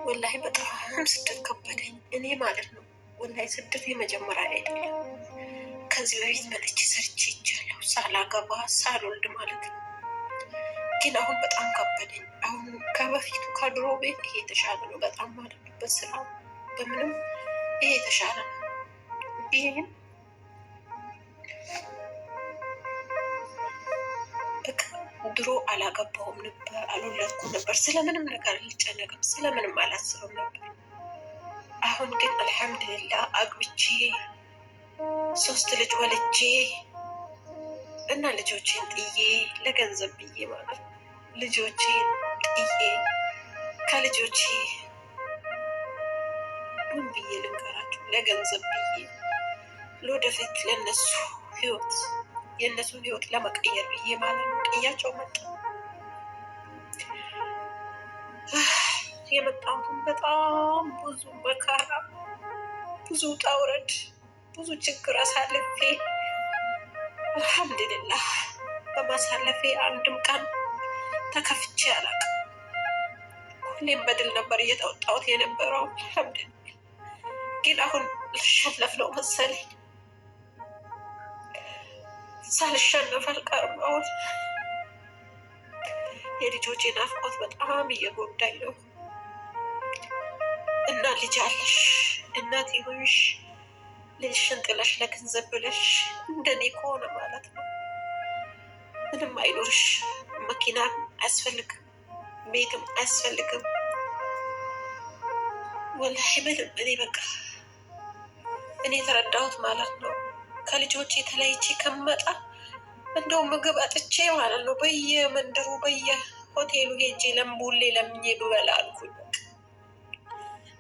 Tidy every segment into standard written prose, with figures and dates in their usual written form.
ወላሂ በጣም ስደት ከበደኝ እኔ ማለት ነው። ወላሂ ስደት የመጀመሪያ አይደለም። ከዚህ በፊት መጥቼ ሰርቼ ይቻለሁ ሳላገባ ሳልወልድ ማለት ነው። ግን አሁን በጣም ከበደኝ። አሁን ከበፊቱ ከድሮ ቤት ይሄ የተሻለ ነው በጣም ማለት ነው። በስራ በምንም ይሄ የተሻለ ነው። ይህም ድሮ አላገባውም ነበር፣ አልወለድኩም ነበር፣ ስለምንም ነገር አልጨነቅም፣ ስለምንም አላስብም ነበር። አሁን ግን አልሐምዱሊላህ አግብቼ 3 ልጅ ወልጄ እና ልጆቼን ጥዬ ለገንዘብ ብዬ ማለት ነው ልጆቼን ጥዬ ከልጆቼ ምን ብዬ ልንገራችሁ፣ ለገንዘብ ብዬ ለወደፊት ለነሱ ህይወት የእነሱን ህይወት ለመቀየር ብዬ ማለት ነው ጥያቸው መጣ። የመጣሁትን በጣም ብዙ መከራ፣ ብዙ ውጣ ውረድ፣ ብዙ ችግር አሳልፌ አልሐምዱሊላህ በማሳለፌ አንድም ቀን ተከፍቼ አላውቅም። ሁሌም በድል ነበር እየተወጣሁት የነበረው አልሐምዱሊላህ። ግን አሁን ልሸነፍ ነው መሰለኝ። ሳልሸነፍ አልቀርም። አሁን የልጆቼ ናፍቆት በጣም እየጎዳኝ ነው። እና ልጅ አለሽ እናት ይሁንሽ ልጅሽን ጥለሽ ለገንዘብ ብለሽ እንደኔ ከሆነ ማለት ነው ምንም አይኖርሽ፣ መኪና አያስፈልግም፣ ቤትም አያስፈልግም፣ ወላሂ ምንም። እኔ በቃ እኔ የተረዳሁት ማለት ነው ከልጆቼ ተለይቼ ከመጣ እንደው ምግብ አጥቼ ማለት ነው በየመንደሩ በየሆቴሉ ሄጄ ለምቡሌ ለምኜ ብበላ አልኩኝ።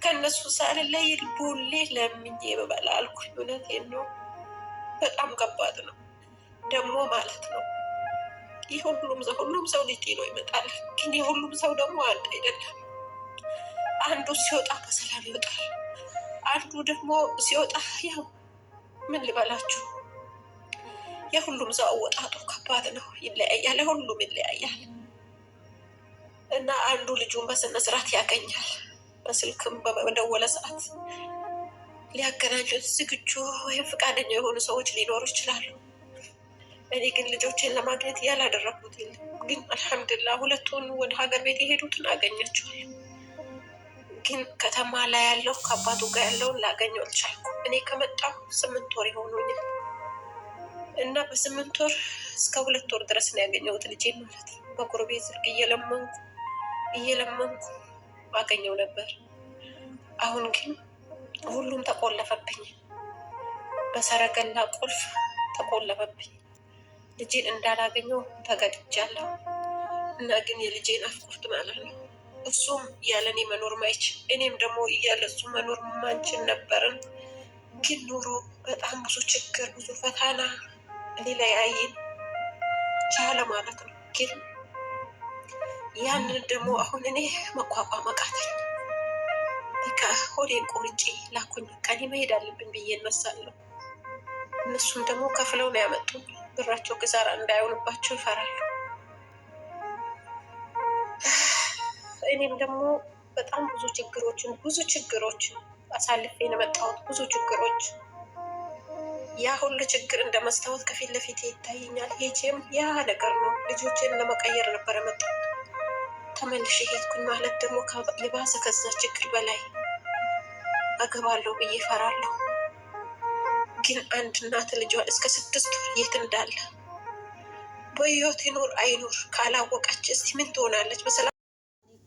ከእነሱ ሳልለይ ቡሌ ለምኜ ብበላ አልኩኝ። እውነቴን ነው። በጣም ከባድ ነው ደግሞ ማለት ነው። ይህ ሁሉም ሰው ልጅ ጥሎ ይመጣል። ግን የሁሉም ሰው ደግሞ አንድ አይደለም። አንዱ ሲወጣ በሰላም ይወጣል፣ አንዱ ደግሞ ሲወጣ ያው ምን ልበላችሁ፣ የሁሉም ሰው አወጣጡ ከባድ ነው፣ ይለያያል፣ ሁሉም ይለያያል። እና አንዱ ልጁን በስነ ስርዓት ያገኛል፣ በስልክም በመደወለ ሰዓት ሊያገናኙት ዝግጁ ወይም ፈቃደኛ የሆኑ ሰዎች ሊኖሩ ይችላሉ። እኔ ግን ልጆቼን ለማግኘት ያላደረኩት የለም። ግን አልሐምዱሊላህ ሁለቱን ወደ ሀገር ቤት የሄዱትን አገኛቸዋለሁ። ግን ከተማ ላይ ያለው ከአባቱ ጋር ያለውን ላገኘው አልቻልኩም። እኔ ከመጣሁ 8 ወር ይሆኑኛል እና በ8 ወር እስከ 2 ወር ድረስ ነው ያገኘሁት ልጄ ማለት ነው። በጎረቤት ስልክ እየለመንኩ አገኘው ነበር። አሁን ግን ሁሉም ተቆለፈብኝ፣ በሰረገላ ቁልፍ ተቆለፈብኝ። ልጄን እንዳላገኘው ተገድጃለሁ። እና ግን የልጄን ናፍቆት ማለት ነው እሱም ያለኔ መኖር ማይችል እኔም ደግሞ እያለ እሱ መኖር ማንችል ነበርን። ግን ኑሮ በጣም ብዙ ችግር ብዙ ፈተና እኔ ላይ አይን ቻለ ማለት ነው። ግን ያንን ደግሞ አሁን እኔ መቋቋም አቃተኝ። ሆዴን ቆርጬ ላኩኝ። ከኔ መሄድ አለብን ብዬ እነሳለሁ። እነሱም ደግሞ ከፍለው ነው ያመጡኝ። ብራቸው ኪሳራ እንዳይሆንባቸው ይፈራሉ። እኔም ደግሞ በጣም ብዙ ችግሮችን አሳልፌ ነው የመጣሁት። ብዙ ችግሮች፣ ያ ሁሉ ችግር እንደ መስታወት ከፊት ለፊት ይታየኛል። ሄጄም ያ ነገር ነው ልጆቼን ለመቀየር ነበር የመጣሁት። ተመልሼ ሄድኩኝ ማለት ደግሞ የባሰ ከዛ ችግር በላይ አገባለሁ ብዬ እፈራለሁ። ግን አንድ እናት ልጇን እስከ 6 ወር የት እንዳለ በህይወት ይኑር አይኑር ካላወቀች እስቲ ምን ትሆናለች? በሰላም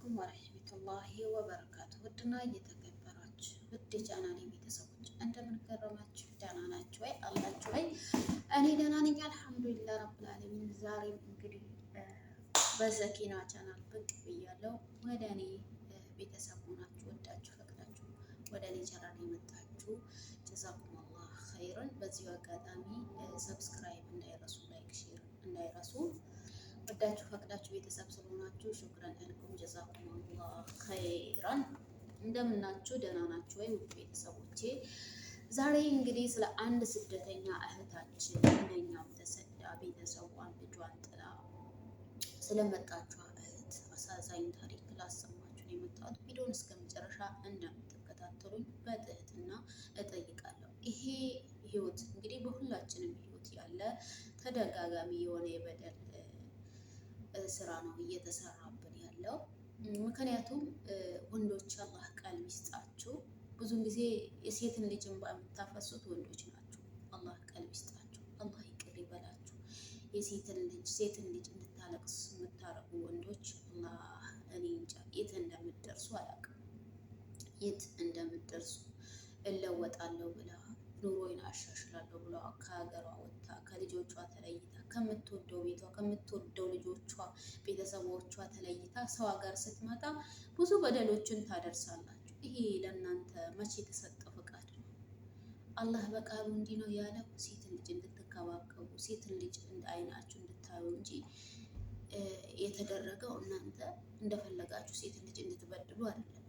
አለይኩም ወረህመቱላሂ ወበረካቱ። ውድና እየተከበራችሁ ውድ ቻናሌ ቤተሰቦች እንደምን ከረማችሁ? ደህና ናችሁ ወይ? አላችሁ ወይ? እኔ ደህና ነኝ አልሐምዱሊላህ ረብል ዓለሚን። ዛሬም እንግዲህ በዘኪና ቻናል ብቅ ብያለሁ። ወደ እኔ ቤተሰብ ሆናችሁ ወዳችሁ ፈቅዳችሁ ወደ እኔ ቻናል የመጣችሁ ጀዛኩሙላህ ኸይረን። በዚሁ አጋጣሚ ሰብስክራይብ እንዳይረሱ፣ ላይክ ሼር እንዳይረሱ። ወዳችሁ ፈቅዳችሁ ቤተሰብ ስለሆናችሁ ሹክራን አልኩም ጀዛኩሙላህ ኸይረን። እንደምናችሁ ደህና ናችሁ ወይ ውድ ቤተሰቦቼ? ዛሬ እንግዲህ ስለ አንድ ስደተኛ እህታችን እንደኛው ተሰዳ ቤተሰቧን ልጇን ጥላ ስለመጣችው እህት አሳዛኝ ታሪክ ላሰማችሁ ነው የመጣሁት። ቪዲዮን እስከ መጨረሻ እንደምትከታተሉኝ በትህትና እጠይቃለሁ። ይሄ ህይወት እንግዲህ በሁላችንም ህይወት ያለ ተደጋጋሚ የሆነ የበደል ስራ ነው እየተሰራብን ያለው። ምክንያቱም ወንዶች አላህ ቃል ይስጣችሁ፣ ብዙን ጊዜ የሴትን ልጅ እንባ የምታፈሱት ወንዶች ናቸው። አላህ ቃል ይስጣችሁ፣ አላህ ይቅር ይበላችሁ። ሴትን ልጅ እንድታለቅስ የምታረጉ ወንዶች አላህ እኔ እንጃ የት እንደምትደርሱ አላውቅም። የት እንደምትደርሱ እለወጣለሁ ብላ ኑሮዬን አሻሽላለሁ ብላ ከሀገሯ ወጥታ ከልጆቿ ተለይታ ከምትወደው ቤቷ ከምትወደው ልጆቿ ቤተሰቦቿ ተለይታ ሰው ሀገር ስትመጣ ብዙ በደሎችን ታደርሳላችሁ። ይሄ ለእናንተ መቼ የተሰጠ ፈቃድ ነው? አላህ በቃሉ እንዲህ ነው ያለው፣ ሴትን ልጅ እንድትከባከቡ፣ ሴትን ልጅ እንደ አይናችሁ እንድታዩ እንጂ የተደረገው እናንተ እንደፈለጋችሁ ሴትን ልጅ እንድትበድሉ አይደለም።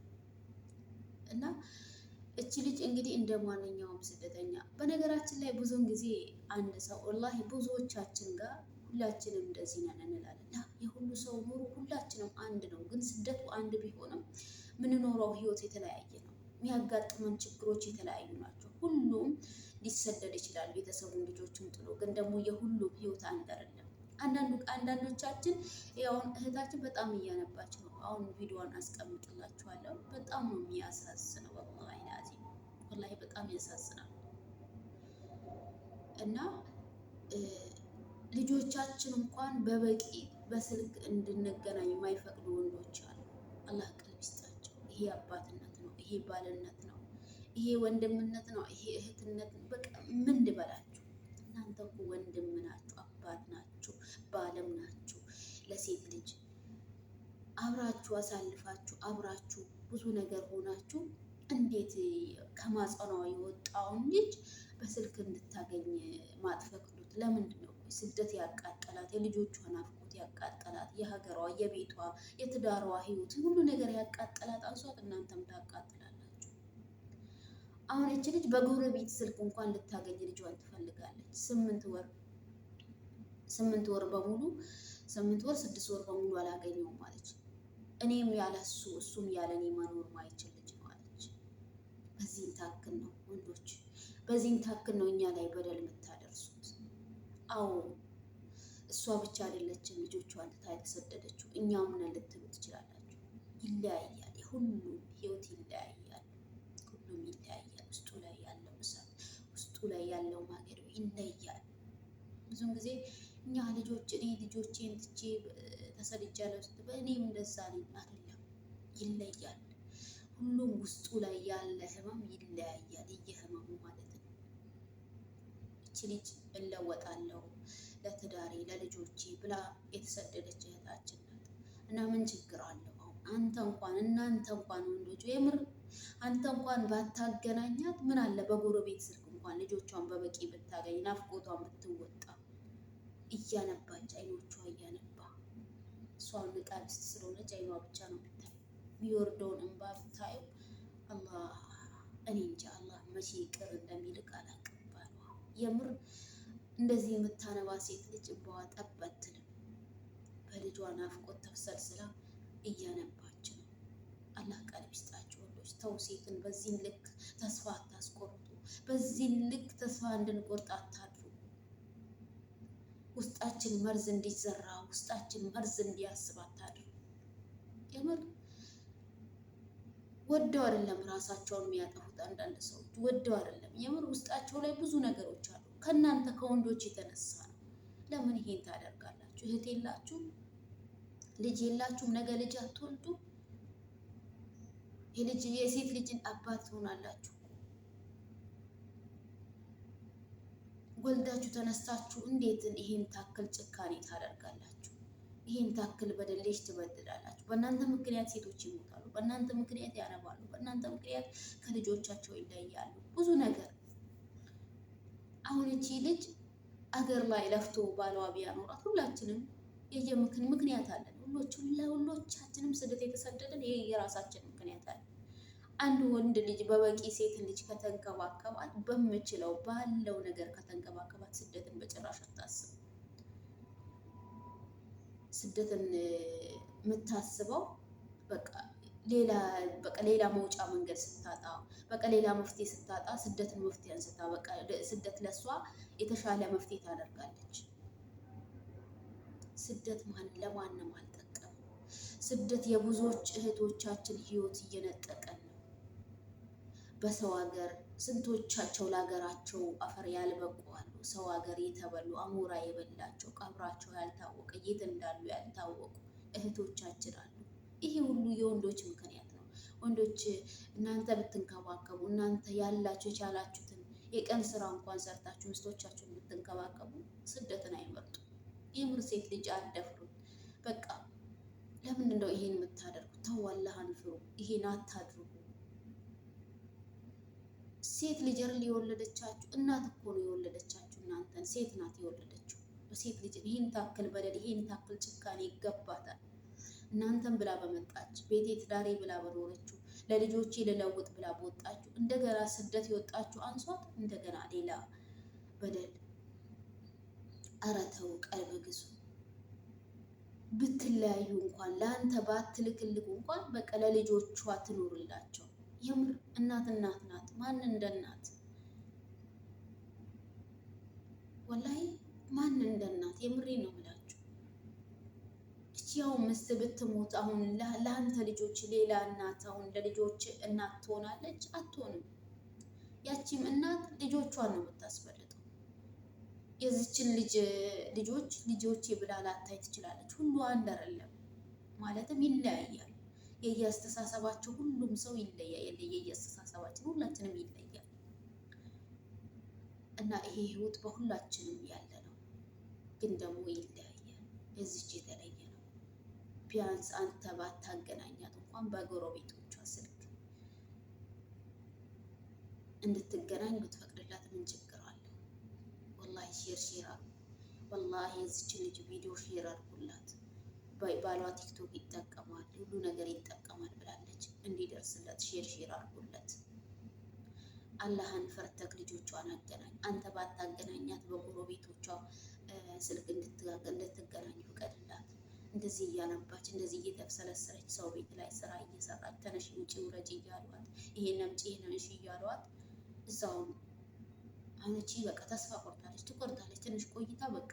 እና እቺ ልጅ እንግዲህ እንደ ማንኛውም ስደተኛ፣ በነገራችን ላይ ብዙውን ጊዜ አንድ ሰው ወላሂ ብዙዎቻችን ጋር ሁላችንም እንደዚህ ነን እንላለን። የሁሉ ሰው ኑሮ ሁላችንም አንድ ነው፣ ግን ስደቱ አንድ ቢሆንም ምንኖረው ህይወት የተለያየ ነው። የሚያጋጥመን ችግሮች የተለያዩ ናቸው። ሁሉም ሊሰደድ ይችላል ቤተሰቡን ልጆቹን ጥሎ፣ ግን ደግሞ የሁሉም ህይወት አንድ አይደለም። አንዳንዶቻችን ያውን እህታችን በጣም እያነባች ነው። አሁን ቪዲዮዋን አስቀምጥላችኋለሁ። በጣም ነው የሚያሳዝነው። ወላሂ በጣም ያሳዝናል። እና ልጆቻችን እንኳን በበቂ በስልክ እንድንገናኝ የማይፈቅዱ ወንዶች አሉ። አላህ ቀልብ ይስጣቸው። ይሄ አባትነት ነው፣ ይሄ ባልነት ነው፣ ይሄ ወንድምነት ነው፣ ይሄ እህትነት ነው። በቃ ምን ልበላችሁ፣ እናንተ እኮ ወንድም ናችሁ፣ አባት ናችሁ፣ ባለም ናችሁ። ለሴት ልጅ አብራችሁ አሳልፋችሁ አብራችሁ ብዙ ነገር ሆናችሁ እንዴት ከማጸኗ የወጣውን ልጅ በስልክ እንድታገኝ ማትፈቅዱት ለምንድን ነው? ስደት ያቃጠላት፣ የልጆቿ ናፍቆት ያቃጠላት፣ የሀገሯ፣ የቤቷ፣ የትዳሯ ህይወት ሁሉ ነገር ያቃጠላት አንሷት እናንተም ታቃጥላላችሁ። አሁን እች ልጅ በጎረቤት ስልክ እንኳን ልታገኝ ልጇን ትፈልጋለች። 8 ወር በሙሉ 6 ወር በሙሉ አላገኘውም አለች። እኔም ያለሱ እሱም ያለኔ መኖር ማይችል ልጅ ነው አለች። በዚህን ታክል ነው ወንዶች፣ በዚህን ታክል ነው እኛ ላይ በደል የምታደርሱት። አዎ እሷ ብቻ አይደለችም ልጆቿን ትታ የተሰደደችው፣ እኛም ነን ልትሉ ትችላላችሁ። ይለያያል፣ የሁሉም ህይወት ይለያያል። ሁሉም ይለያያል። ውስጡ ላይ ያለው እሳት፣ ውስጡ ላይ ያለው ማገዶ ይለያል። ብዙም ጊዜ እኛ እኔ ልጆቼን ትቼ ተሰድጃለሁ ስትል እኔም እንደዛ ነኝ አይደለም፣ ይለያል። ሁሉም ውስጡ ላይ ያለ ህመም ይለያያል። እየህመሙ ማለት ነው። እቺ ልጅ እለወጣለሁ ለትዳሬ ለልጆቼ ብላ የተሰደደች እህታችን ናት። እና ምን ችግር አለው? እናንተ እንኳን ወንዶች የምር አንተ እንኳን ባታገናኛት ምን አለ በጎረቤት ስልክ እንኳን ልጆቿን በበቂ ብታገኝ፣ ናፍቆቷን ብትወጣ፣ እያነባች አይኖቿ እያነባ፣ እሷን ንቃብስት ስለሆነች አይኗ ብቻ ነው ብታይ፣ የሚወርደውን እንባ ብታዩ አላህ እኔ እንጃ አላህ መቼ ይቅር እንደሚልቅ አላውቅም። ባሏ የምር እንደዚህ የምታነባ ሴት ልጅ እንባዋ ጠብ አትልም። በልጇ ናፍቆት ተብሰልስላ እያነባች ነው። አላህ ቀልብ ይስጣችሁ ወንዶች። ተው ሴትን በዚህን ልክ ተስፋ አታስቆርጡ። በዚህን ልክ ተስፋ እንድንቆርጥ አታድርጉ። ውስጣችን መርዝ እንዲዘራ፣ ውስጣችን መርዝ እንዲያስብ አታድርጉ። የምር ወደው አይደለም ራሳቸውን የሚያጠፉት። አንዳንድ ሰዎች ወደው አይደለም፣ የምር ውስጣቸው ላይ ብዙ ነገሮች አሉ። ከእናንተ ከወንዶች የተነሳ ነው። ለምን ይሄን ታደርጋላችሁ? እህት የላችሁም? ልጅ የላችሁም? ነገ ልጅ አትወልዱ? የሴት ልጅን አባት ትሆናላችሁ። ወልዳችሁ ተነስታችሁ እንዴት ይሄን ታክል ጭካኔ ታደርጋላችሁ? ይሄን ታክል በደሌሽ ትበድላላችሁ። በእናንተ ምክንያት ሴቶች ይሞታሉ። በእናንተ ምክንያት ያነባሉ። በእናንተ ምክንያት ከልጆቻቸው ይለያሉ። ብዙ ነገር። አሁን እቺ ልጅ አገር ላይ ለፍቶ ባሏ ቢያኖራት ሁላችንም ምክንያት አለን። ሁሎቻችንም ስደት የተሰደድን ይሄ የራሳችን ምክንያት አለ። አንድ ወንድ ልጅ በበቂ ሴት ልጅ ከተንከባከባት፣ በምችለው ባለው ነገር ከተንከባከባት ስደትን በጭራሽ አታስብ። ስደትን የምታስበው በቃ ሌላ በቃ ሌላ መውጫ መንገድ ስታጣ፣ በቃ ሌላ መፍትሄ ስታጣ ስደትን መፍትሄ አንስታ በቃ ስደት ለሷ የተሻለ መፍትሄ ታደርጋለች። ስደት ለማንም አልጠቀም። ስደት የብዙዎች እህቶቻችን ህይወት እየነጠቀን ነው። በሰው ሀገር ስንቶቻቸው ለሀገራቸው አፈር ያልበቁ አሉ። ሰው ሀገር የተበሉ አሞራ የበላቸው ቀብራቸው ያልታወቀ የት እንዳሉ ያልታወቁ እህቶቻችን አሉ። ይሄ ሁሉ የወንዶች ምክንያት ነው። ወንዶች እናንተ ብትንከባከቡ፣ እናንተ ያላችሁ የቻላችሁትን የቀን ስራ እንኳን ሰርታችሁ ሚስቶቻችሁን ብትንከባከቡ ስደትን አይመርጡም። የምር ሴት ልጅ አትደፍሩም። በቃ ለምንድን ነው ይሄን የምታደርጉት? ተው አላህን ፍሩ። ይሄን አታድርጉ። ሴት ልጅ አይደል የወለደቻችሁ? እናት እኮ ነው የወለደቻችሁ እናንተን። ሴት ናት የወለደችው። በሴት ልጅ ይሄን ታክል በደል፣ ይሄን ታክል ጭካኔ ይገባታል? እናንተን ብላ በመጣች ቤቴ ትዳሬ ብላ በኖረችው ለልጆቼ ልለውጥ ብላ በወጣችሁ እንደገና ስደት የወጣችሁ አንሷት እንደገና ሌላ በደል። ኧረ ተው፣ ቀልብ ግዙ። ብትለያዩ እንኳን ለአንተ ባትልክልክ እንኳን በቃ ለልጆቿ ትኖርላቸው። የምር እናት እናት ናት። ማን እንደ እናት? ወላሂ ማን እንደ እናት? የምሬ ነው የምላችሁ። እቺ ያው ምስት ብትሞት አሁን ለአንተ ልጆች ሌላ እናት አሁን ለልጆች እናት ትሆናለች? አትሆንም። ያቺም እናት ልጆቿን ነው የምታስበልጠው። የዚችን ልጆቼ ብላ ላታይ ትችላለች። ሁሉ አንድ አይደለም፣ ማለትም ይለያያል። የየአስተሳሰባቸው ሁሉም ሰው ይለያያል። የየአስተሳሰባችን ሁላችንም ይለያል እና ይሄ ህይወት በሁላችንም ያለ ነው፣ ግን ደግሞ ይለያያል። የዚች የተለየ ነው። ቢያንስ አንተ ባታገናኛት እንኳን በጎረቤቶቿ ስልክ እንድትገናኝ ብትፈቅድላት ምን ችግር አለ? ወላሂ ሼር አድርጉ። ወላሂ የዚችን ልጅ ቪዲዮ ሼር አድርጉላት። ባሏ ቲክቶክ ይጠቀማል፣ ሁሉ ነገር ይጠቀማል ብላለች። እንዲደርስለት ሼር አድርጉለት። አላህን ፈርተክ ልጆቿን አገናኝ። አንተ ባታገናኛት በጎረቤቶቿ ስልክ እንድትገናኝ ፍቀድላት። እንደዚህ እያነባች እንደዚህ እየተብሰለሰለች ሰው ቤት ላይ ስራ እየሰራች ተነሽ ውጪ ውረጅ እያሏት፣ ይሄን አምጪ ይሄን አንሺ እያሏት እዛው አሁን እቺ በቃ ተስፋ ትቆርጣለች። ትንሽ ቆይታ በቃ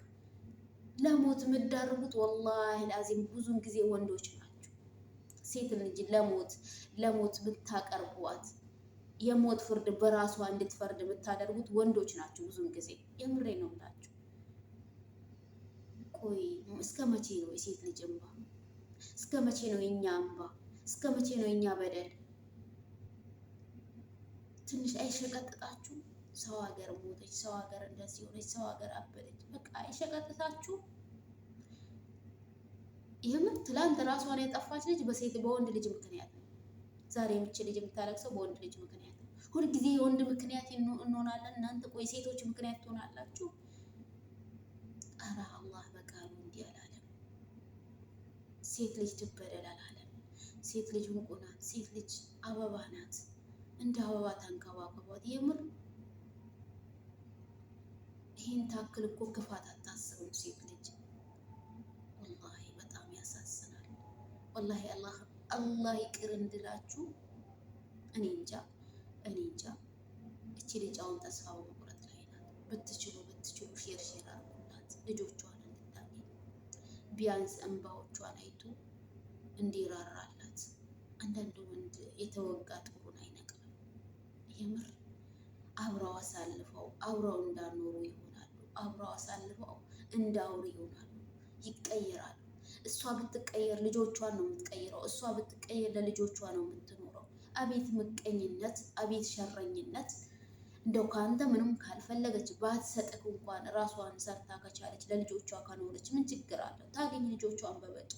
ለሞት የምዳርጉት ወላሂ ላዚም ብዙን ጊዜ ወንዶች ናቸው። ሴት ልጅ ለሞት ብታቀርቧት የሞት ፍርድ በራሷ እንድትፈርድ ብታደርጉት ወንዶች ናቸው ብዙን ጊዜ። የምሬ ነው የምላችሁ። ቆይ እስከ መቼ ነው የሴት ልጅ እንባ? እስከ መቼ ነው የኛ እንባ? እስከ መቼ ነው የኛ በደል? ትንሽ አይሸቀጥጣችሁ? ሰው ሀገር ሞተች፣ ሰው ሀገር እንደዚህ ሆነች፣ ሰው ሀገር አበደች። በቃ አይሸቀጥታችሁ? ይህምን ትላንት ራሷን የጠፋች ልጅ በወንድ ልጅ ምክንያት ነው። ዛሬ የምች ልጅ የምታለቅሰው በወንድ ልጅ ምክንያት ነው። ሁልጊዜ የወንድ ምክንያት እንሆናለን። እናንተ ቆይ ሴቶች ምክንያት ትሆናላችሁ? ኧረ አላህ በቃሉ እንዲህ አላለም። ሴት ልጅ ትበደል አላለም። ሴት ልጅ እንቁ ናት። ሴት ልጅ አበባ ናት። እንደ አበባ ተንከባከቧት። የምር ይህን ታክል እኮ ክፋት አታስብም ሴት ልጅ። ወላሂ በጣም ያሳዝናል። ወላሂ አላህ ይቅር እንድላችሁ እኔ እንጃ። እቺ ልጅ አሁን ተስፋ በመቁረጥ ላይ ናት። ብትችሉ ሼር አድርጉላት ልጆቿን እንድታገኝ፣ ቢያንስ እንባዎቿን አይቶ እንዲራራላት። አንዳንድ ወንድ የተወጋ ጥሩን አይነቅልም። የምር አብረው አሳልፈው አብረው እንዳኖሩ ይሆናሉ። አብረው አሳልፈው እንዳውሩ ይሆናሉ። ይቀየራሉ። እሷ ብትቀየር ልጆቿን ነው የምትቀይረው። እሷ ብትቀየር ለልጆቿ ነው የምትኖረው። አቤት ምቀኝነት! አቤት ሸረኝነት! እንደው ከአንተ ምንም ካልፈለገች ባትሰጥክ እንኳን ራሷን ሰርታ ከቻለች ለልጆቿ ከኖረች ምን ችግር አለው? ታገኝ ልጆቿን በበቂ።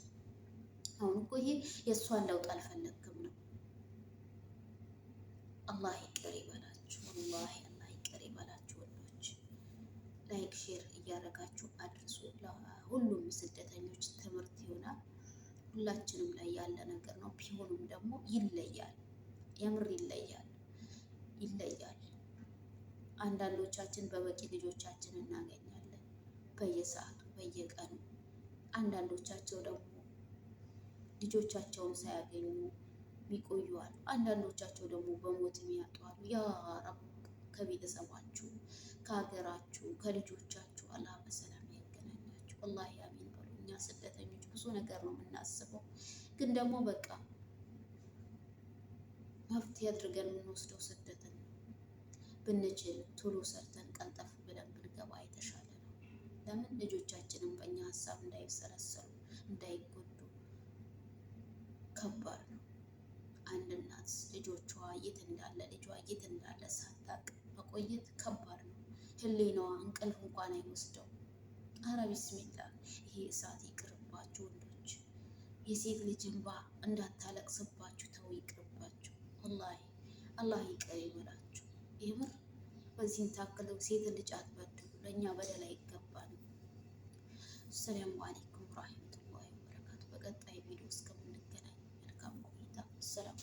አሁን እኮ ይሄ የእሷን ለውጥ አልፈለግክም ነው። አላህ ይቅር ይበላችሁ። ወላሂ አላህ ይቅር ይበላችሁ። ወንዶች ላይክ ሼር እያደረጋችሁ አድርሱ። ሁሉም ስደተኞች ትምህርት ይሆናል። ሁላችንም ላይ ያለ ነገር ነው። ቢሆንም ደግሞ ይለያል። የምር ይለያል። አንዳንዶቻችን በበቂ ልጆቻችን እናገኛለን በየሰዓቱ በየቀኑ። አንዳንዶቻቸው ደግሞ ልጆቻቸውን ሳያገኙ የሚቆዩ አሉ። አንዳንዶቻቸው ደግሞ በሞት የሚያጡ አሉ። ያ ረብ ከቤተሰባችሁ፣ ከሀገራችሁ፣ ከልጆቻችሁ አላህ በሰላም ያገናኛችሁ። ወላሂ አሚን በሉ። እኛ ስደተኞች ብዙ ነገር ነው የምናስበው፣ ግን ደግሞ በቃ መፍትሄ አድርገን የምንወስደው ስደትን ነው። ብንችል ቶሎ ሰርተን ቀልጠፍ ብለን ብንገባ የተሻለ ነው። ለምን ልጆቻችንም በእኛ ሀሳብ እንዳይሰለሰሉ እንዳይጎዱ። ከባድ ነው። አንድ እናት ልጆቿ የት እንዳለ ልጇ የት እንዳለ ሳታቅ መቆየት ከባድ ነው። ህሊናዋ እንቅልፍ እንኳን አይወስደው። አረ ቢስሚላ። ይሄ እሳት ይቅርባችሁ ወንዶች። የሴት ልጅ እንባ እንዳታለቅስባችሁ ተው፣ ይቅርባችሁ። ወላሂ አላህ ይቅር ይበላችሁ። የምር በዚህን ታክል ሴት ልጅ አትበድሉ። ለእኛ በደል አይገባንም። ሰላሙ አለይኩም ወራህመቱላሂ ወበረካቱ። በቀጣይ ቪዲዮ እስከምንገናኝ መልካም ቆይታ። ሰላም